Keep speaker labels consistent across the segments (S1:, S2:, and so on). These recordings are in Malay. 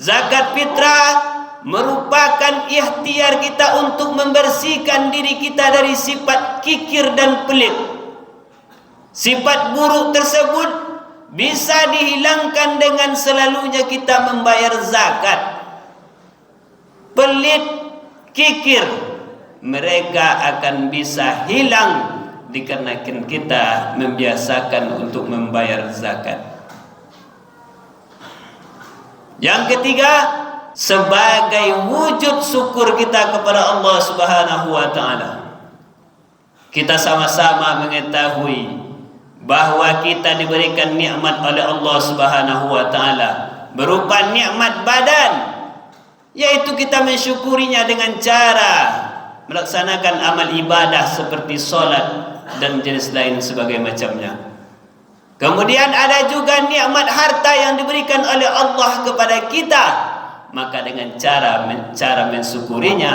S1: Zakat fitrah merupakan ikhtiar kita untuk membersihkan diri kita dari sifat kikir dan pelit. Sifat buruk tersebut bisa dihilangkan dengan selalunya kita membayar zakat. Pelit, kikir, mereka akan bisa hilang dikarenakan kita membiasakan untuk membayar zakat. Yang ketiga, sebagai wujud syukur kita kepada Allah Subhanahu wa taala. Kita sama-sama mengetahui bahwa kita diberikan nikmat oleh Allah Subhanahu wa taala berupa nikmat badan, yaitu kita mensyukurinya dengan cara melaksanakan amal ibadah seperti solat dan jenis lain sebagai macamnya. Kemudian ada juga nikmat harta yang diberikan oleh Allah kepada kita. Maka dengan cara mensyukurinya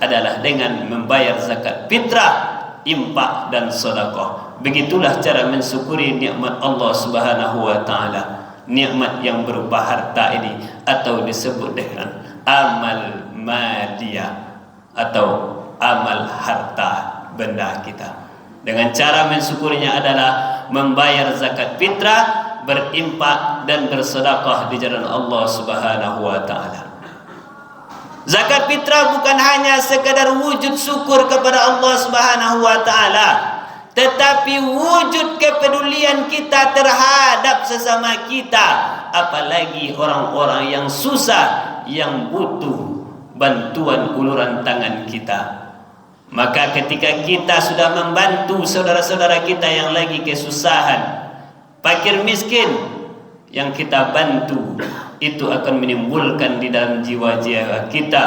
S1: adalah dengan membayar zakat fitrah, infak dan sedekah. Begitulah cara mensyukuri nikmat Allah Subhanahu wa taala. Nikmat yang berupa harta ini atau disebut dengan amal madiyah atau amal harta benda kita. Dengan cara mensyukurinya adalah membayar zakat fitrah, berimpak dan bersedekah di jalan Allah Subhanahu wa taala. Zakat fitrah bukan hanya sekadar wujud syukur kepada Allah Subhanahu wa taala, tetapi wujud kepedulian kita terhadap sesama kita, apalagi orang-orang yang susah, yang butuh bantuan uluran tangan kita. Maka ketika kita sudah membantu saudara-saudara kita yang lagi kesusahan, fakir miskin yang kita bantu, itu akan menimbulkan di dalam jiwa-jiwa kita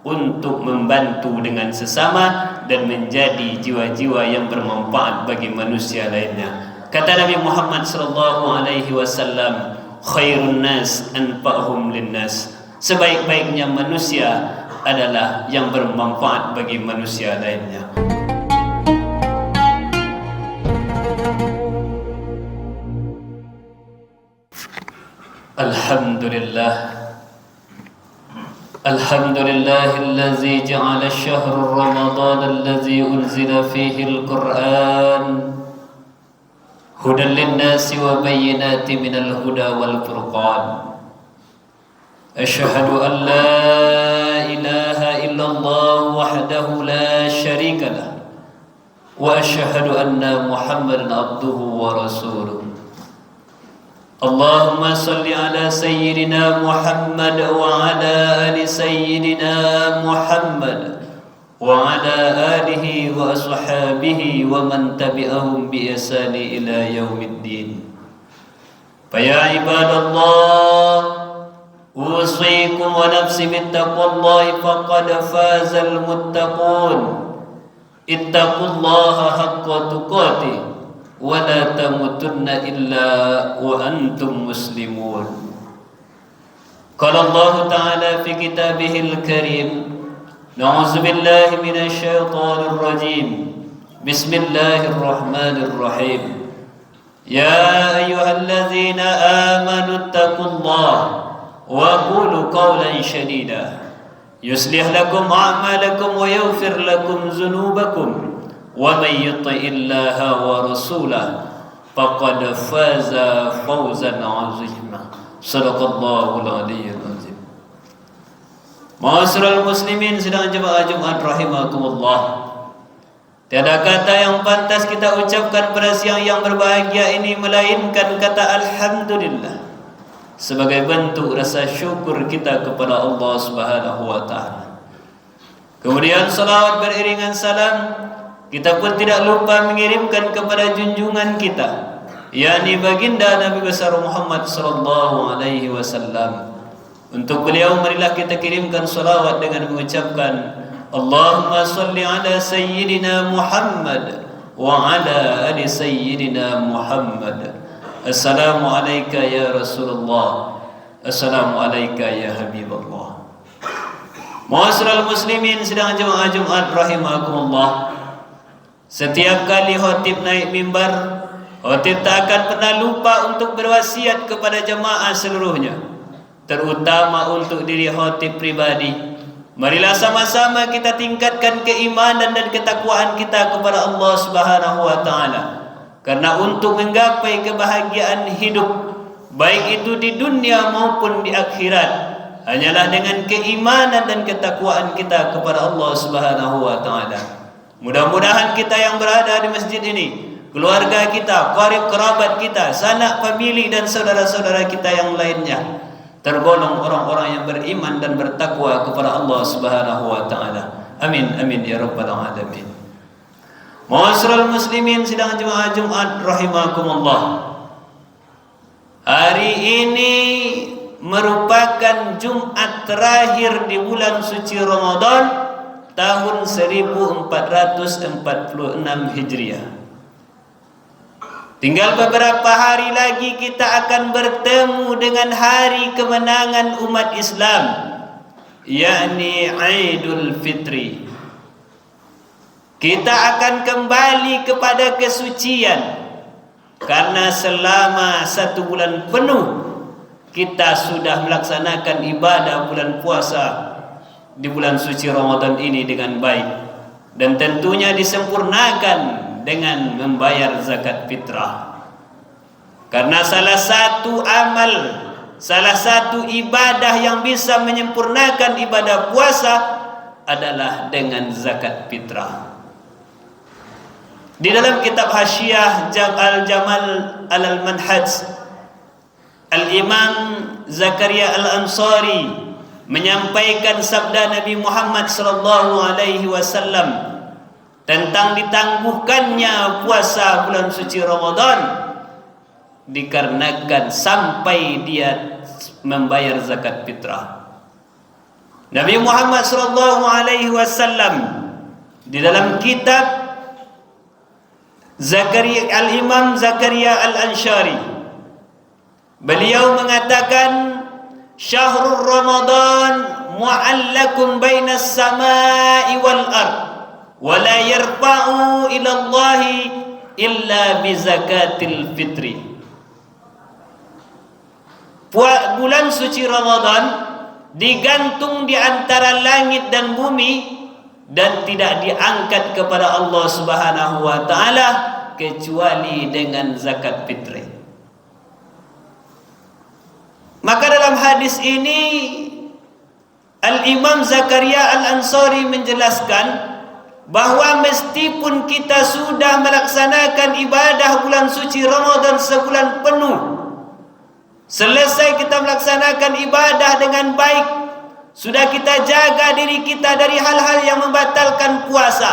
S1: untuk membantu dengan sesama dan menjadi jiwa-jiwa yang bermanfaat bagi manusia lainnya. Kata Nabi Muhammad sallallahu alaihi wasallam, khairun nas anfa'hum linnas. Sebaik-baiknya manusia adalah yang bermanfaat bagi manusia lainnya. Alhamdulillah. Alhamdulillahillazi ja'ala syahrul Ramadan allazi unzila fihi al-Qur'an hudan lin-nasi wa bayyinatin minal huda wal furqan. Asyhadu an la ilaha illallah wahdahu la syarika lah wa asyhadu anna Muhammadan abduhu wa rasuluh. Allahumma salli ala sayyidina Muhammad wa ala ali sayyidina Muhammad wa ala alihi wa ashabihi wa man tabi'ahum bi ihsani ila yaumiddin. Fa ya ibadallah, أوصيكم ونفسي بتقوى الله فقد فاز المتقون. اتقوا الله حق تقاته ولا تموتن إلا وأنتم مسلمون. قال الله تعالى في كتابه الكريم: نعوذ بالله من الشيطان الرجيم. بسم الله الرحمن الرحيم. يا أيها الذين آمنوا اتقوا الله وقولوا قولا سديدا يصلح لكم أعمالكم ويغفر لكم ذنوبكم ومن يطع الله ورسوله فقد فاز فوزا عظيما. صدق الله العلي العظيم. Ma'asyiral muslimin sedang jemaah Jumat rahimakumullah. Tiada kata yang pantas kita ucapkan pada siang yang berbahagia ini melainkan kata alhamdulillah, sebagai bentuk rasa syukur kita kepada Allah Subhanahu wa taala. Kemudian salawat beriringan salam kita pun tidak lupa mengirimkan kepada junjungan kita, yakni baginda Nabi besar Muhammad sallallahu alaihi wasallam. Untuk beliau marilah kita kirimkan salawat dengan mengucapkan Allahumma salli ala sayyidina Muhammad wa ala ali sayyidina Muhammad. Assalamu alayka ya Rasulullah. Assalamu alayka ya Habibullah. Ma'asyiral muslimin sedang jemaah Jumat rahimakumullah. Setiap kali khatib naik mimbar, khatib tak akan pernah lupa untuk berwasiat kepada jemaah seluruhnya terutama untuk diri khatib pribadi. Marilah sama-sama kita tingkatkan keimanan dan ketakwaan kita kepada Allah Subhanahu wa taala. Karena untuk menggapai kebahagiaan hidup, baik itu di dunia maupun di akhirat, hanyalah dengan keimanan dan ketakwaan kita kepada Allah Subhanahu wa taala. Mudah-mudahan kita yang berada di masjid ini, keluarga kita, qarib kerabat kita, sanak famili dan saudara-saudara kita yang lainnya tergolong orang-orang yang beriman dan bertakwa kepada Allah Subhanahu wa taala. Amin amin ya rabbal alamin. Ma'asyiral muslimin sidang jemaah Jumat rahimakumullah. Hari ini merupakan Jumat terakhir di bulan suci Ramadan tahun 1446 Hijriah. Tinggal beberapa hari lagi kita akan bertemu dengan hari kemenangan umat Islam, yakni Idul Fitri. Kita akan kembali kepada kesucian karena selama 1 bulan penuh kita sudah melaksanakan ibadah bulan puasa di bulan suci Ramadan ini dengan baik, dan tentunya disempurnakan dengan membayar zakat fitrah. Karena salah satu amal, salah satu ibadah yang bisa menyempurnakan ibadah puasa adalah dengan zakat fitrah. Di dalam kitab Hasyiah Al-Jamal Al-Manhaj, Al-Imam Zakaria Al-Ansari menyampaikan sabda Nabi Muhammad sallallahu alaihi wasallam tentang ditangguhkannya puasa bulan suci Ramadan dikarenakan sampai dia membayar zakat fitrah. Nabi Muhammad sallallahu alaihi wasallam di dalam kitab Al-Imam Zakaria Al-Ansari, beliau mengatakan, syahrul Ramadan mu'allakun bainas samai wal ard wa la yarfa'u ila Allah illa bi zakatil fitri. Bulan suci Ramadan digantung di antara langit dan bumi dan tidak diangkat kepada Allah Subhanahu wa taala kecuali dengan zakat fitri. Maka dalam hadis ini Al-Imam Zakaria Al-Ansari menjelaskan bahwa meskipun kita sudah melaksanakan ibadah bulan suci Ramadan sebulan penuh, selesai kita melaksanakan ibadah dengan baik, sudah kita jaga diri kita dari hal-hal yang membatalkan puasa,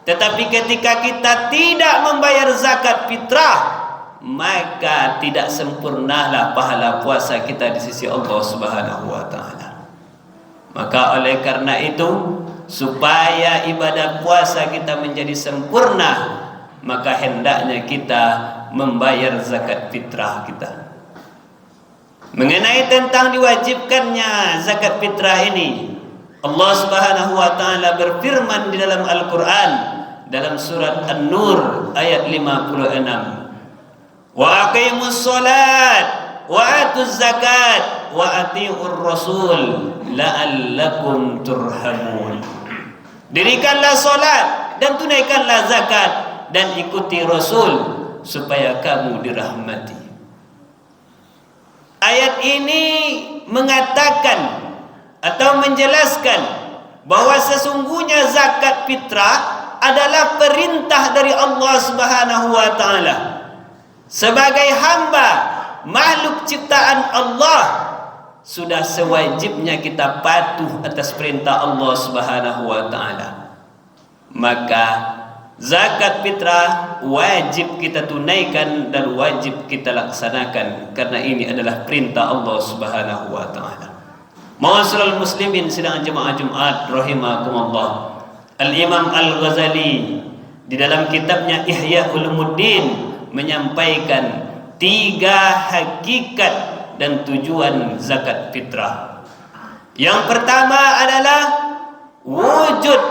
S1: tetapi ketika kita tidak membayar zakat fitrah, maka tidak sempurnalah pahala puasa kita di sisi Allah Subhanahu wa taala. Maka oleh karena itu, supaya ibadah puasa kita menjadi sempurna, maka hendaknya kita membayar zakat fitrah kita. Mengenai tentang diwajibkannya zakat fitrah ini, Allah Subhanahu wa taala berfirman di dalam Al-Qur'an dalam surat An-Nur ayat 56. Wa aqimus shalat wa atuz zakat wa atiur rasul la'allakum turhamun. Dirikanlah salat dan tunaikanlah zakat dan ikuti Rasul supaya kamu dirahmati. Ayat ini mengatakan atau menjelaskan bahwa sesungguhnya zakat fitrah adalah perintah dari Allah Subhanahu wa taala. Sebagai hamba, makhluk ciptaan Allah, sudah sewajibnya kita patuh atas perintah Allah Subhanahu wa taala. Maka zakat fitrah wajib kita tunaikan dan wajib kita laksanakan karena ini adalah perintah Allah Subhanahu wa taala. Ma'asyiral muslimin sidang jemaah Jumat rahimakumullah. Al-Imam Al-Ghazali di dalam kitabnya Ihya Ulumuddin menyampaikan 3 hakikat dan tujuan zakat fitrah. Yang pertama adalah wujud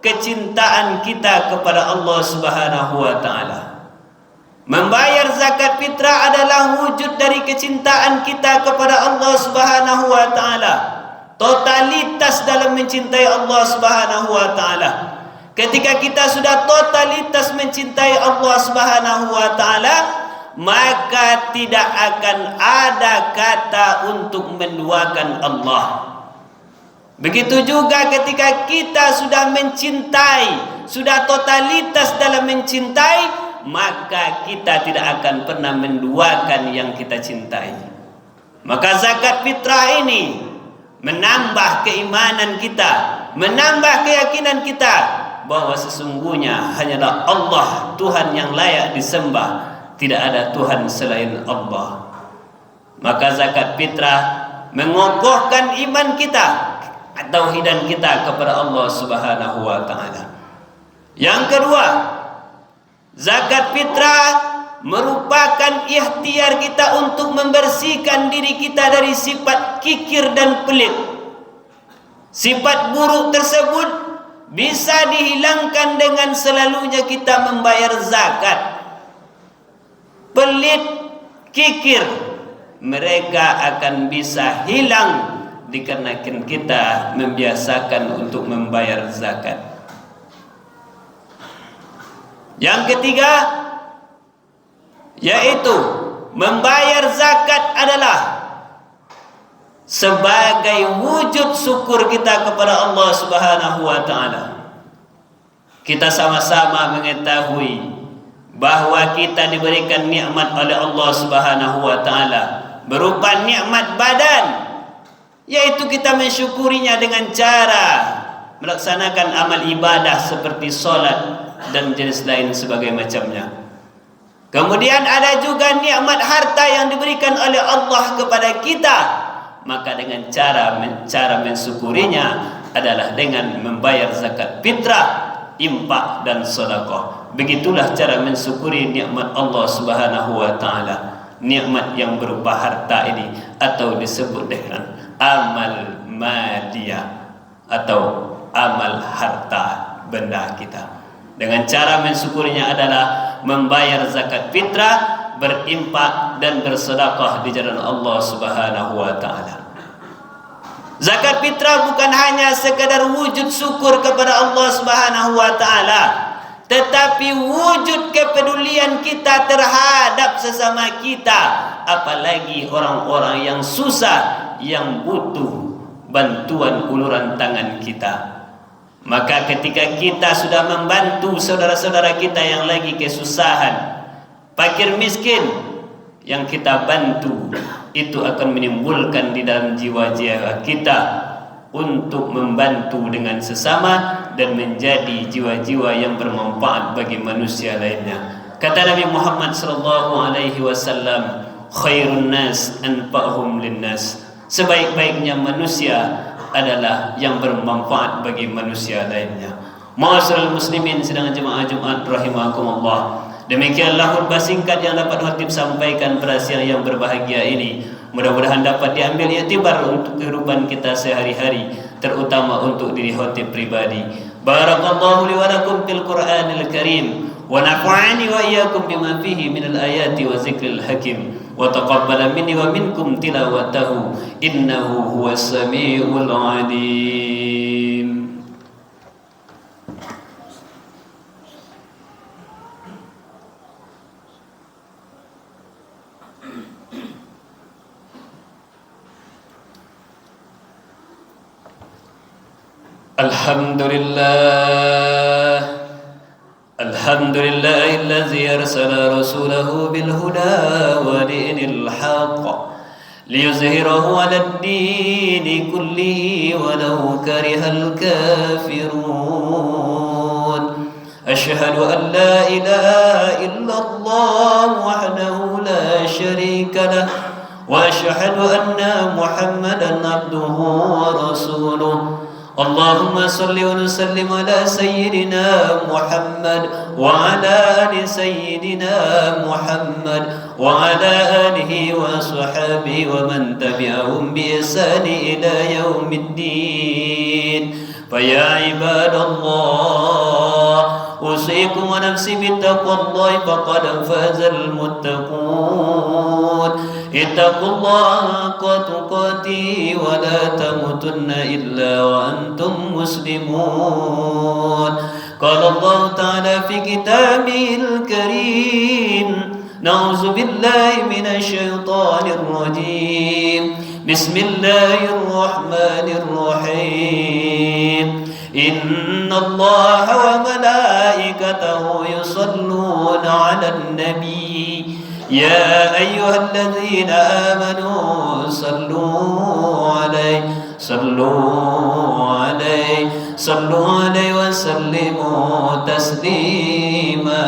S1: kecintaan kita kepada Allah Subhanahu wa taala. Membayar zakat fitrah adalah wujud dari kecintaan kita kepada Allah Subhanahu wa taala. Totalitas dalam mencintai Allah Subhanahu wa taala. Ketika kita sudah totalitas mencintai Allah Subhanahu wa taala, maka tidak akan ada kata untuk menduakan Allah. Begitu juga ketika kita sudah mencintai, sudah totalitas dalam mencintai, maka kita tidak akan pernah menduakan yang kita cintai. Maka zakat fitrah ini menambah keimanan kita, menambah keyakinan kita bahwa sesungguhnya hanyalah Allah Tuhan yang layak disembah, tidak ada Tuhan selain Allah. Maka zakat fitrah mengokohkan iman kita, tauhidan kita kepada Allah Subhanahu wa taala. Yang kedua, zakat fitrah merupakan ikhtiar kita untuk membersihkan diri kita dari sifat kikir dan pelit. Sifat buruk tersebut bisa dihilangkan dengan selalunya kita membayar zakat. Pelit, kikir, mereka akan bisa hilang dikarenakan kita membiasakan untuk membayar zakat. Yang ketiga, yaitu membayar zakat adalah sebagai wujud syukur kita kepada Allah Subhanahu wa taala. Kita sama-sama mengetahui bahwa kita diberikan nikmat oleh Allah Subhanahu wa taala berupa nikmat badan, yaitu kita mensyukurinya dengan cara melaksanakan amal ibadah seperti solat dan jenis lain sebagai macamnya. Kemudian ada juga nikmat harta yang diberikan oleh Allah kepada kita. Maka dengan cara mensyukurinya adalah dengan membayar zakat fitrah, infak dan sedekah. Begitulah cara mensyukuri nikmat Allah Subhanahu wa taala. Nikmat yang berupa harta ini atau disebut dengan amal madiyah atau amal harta benda kita. Dengan cara mensyukurinya adalah membayar zakat fitrah, berinfak dan bersedekah di jalan Allah Subhanahu wa taala. Zakat fitrah bukan hanya sekadar wujud syukur kepada Allah Subhanahu wa taala, tetapi wujud kepedulian kita terhadap sesama kita, apalagi orang-orang yang susah, yang butuh bantuan uluran tangan kita. Maka ketika kita sudah membantu saudara-saudara kita yang lagi kesusahan, fakir miskin, yang kita bantu, itu akan menimbulkan di dalam jiwa-jiwa kita untuk membantu dengan sesama dan menjadi jiwa-jiwa yang bermanfaat bagi manusia lainnya. Kata Nabi Muhammad sallallahu alaihi wasallam, khairun nas anfa'hum linnas. Sebaik-baiknya manusia adalah yang bermanfaat bagi manusia lainnya. Ma'asyiral muslimin sedang jemaah Jumat rahimakumullah. Demikianlah khutbah singkat yang dapat khatib sampaikan pada siang yang berbahagia ini. Mudah-mudahan dapat diambil iktibar untuk kehidupan kita sehari-hari, terutama untuk diri khatib pribadi. Barakallahu li wa lakum fil Qur'anil Karim wa nafa'ani wa iyyakum bima fihi minal ayati wa zikril hakim. وتقبل مني ومنكم تلاوته إنه هو السميع العليم. الحمد لله الحمد لله الذي أرسل رسوله بالهدى ودين الحق ليظهره على الدين كله ولو كره الكافرون. أشهد أن لا إله إلا الله وحده لا شريك له وأشهد أن محمدا عبده ورسوله. اللهم صل وسلم على سيدنا محمد وعلى آل سيدنا محمد وعلى آله وصحبه ومن تبعهم بإحسان إلى يوم الدين. فيا عباد الله أوصيكم ونفسي بتقوى الله فقد فاز المتقون اتقوا الله حق تقاته ولا تموتن إلا وأنتم مسلمون قال الله تعالى في كتابه الكريم نعوذ بالله من الشيطان الرجيم بسم الله الرحمن الرحيم إن الله وملائكته يصلون على النبي يا أيها الذين آمنوا صلوا عليه وسلموا تسليما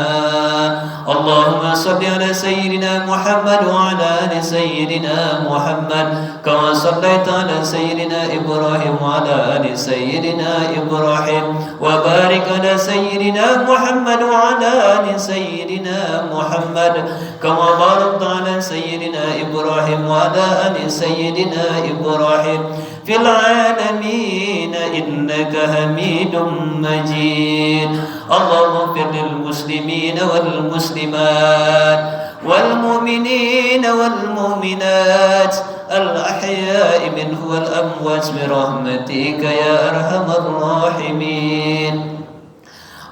S1: اللهم صل على سيدنا محمد وعلى آل سيدنا محمد كما صليت على سيدنا إبراهيم وعلى آل سيدنا إبراهيم وبارك على سيدنا محمد وعلى آل سيدنا محمد كما باركت على سيدنا إبراهيم وعلى آل سيدنا إبراهيم في العالمين إنك حميد مجيد اللهم اغفر للمسلمين والمسلمات والمؤمنين والمؤمنات الأحياء منه والأموات برحمتك يا أرحم الراحمين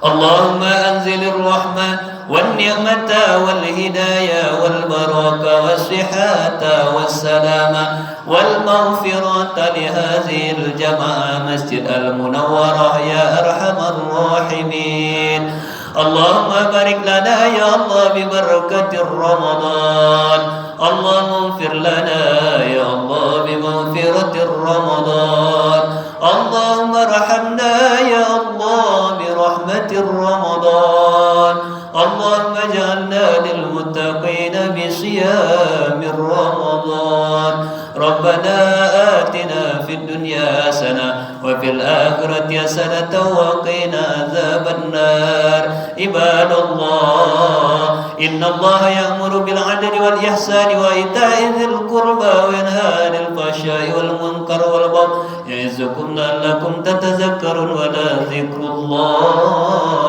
S1: اللهم أنزل الرحمة والنعمة والهداية والبركة والصحة والسلامة والمغفرة لهذه الجماعة مسجد المنورة يا أرحم الراحمين اللهم بارك لنا يا الله ببركة رمضان اللهم اغفر لنا يا الله بمغفرة رمضان اللهم ارحمنا يا الله برحمة رمضان اللهم اجعلنا للمتقين بصيام رمضان ربنا آتنا في الدنيا حسنة وفي الآخرة حسنة وقنا عذاب النار عباد الله إن الله يأمر بالعدل والإحسان وإيتاء ذي القربى وينهى عن الفحشاء والمنكر والبغي يعظكم لعلكم تتذكرون ولذكر الله